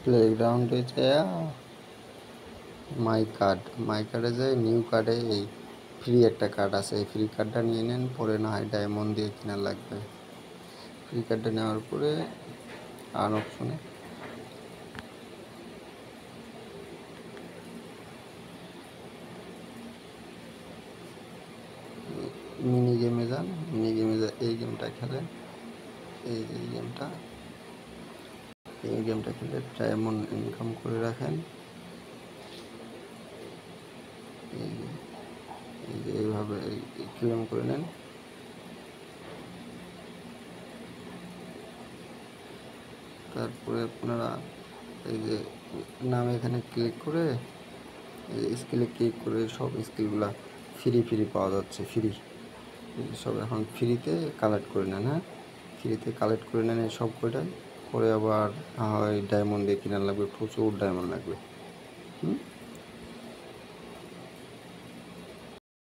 প্লেগ্রাউন্ডে যায় মাই কার্ডে যায় নিউ কার্ডে এই ফ্রি একটা কার্ড আছে, এই ফ্রি কার্ডটা নিয়ে নেন, পরে না হয় ডায়মন্ড দিয়ে কেনা লাগবে। ফ্রি কার্ডটা নেওয়ার পরে আর্ন অপশনে মিনি গেমে যান, মিনি গেমে এই গেমটা খেলেন, এই গেমটা খেলে ডায়মন্ড ইনকাম করে রাখেন। এই যে এইভাবে ক্লেম করে নেন। তারপরে আপনারা এই যে নাম এখানে ক্লিক করে স্কিলে ক্লিক করে সব স্কিলগুলা ফ্রি পাওয়া যাচ্ছে, ফ্রি সব এখন ফ্রিতে কালেক্ট করে নেন। হ্যাঁ, ফ্রিতে কালেক্ট করে নেন সব কয়টাই, পরে আবার হয় ডায়মন্ড দিয়ে কেনার লাগবে, প্রচুর ডায়মন্ড লাগবে।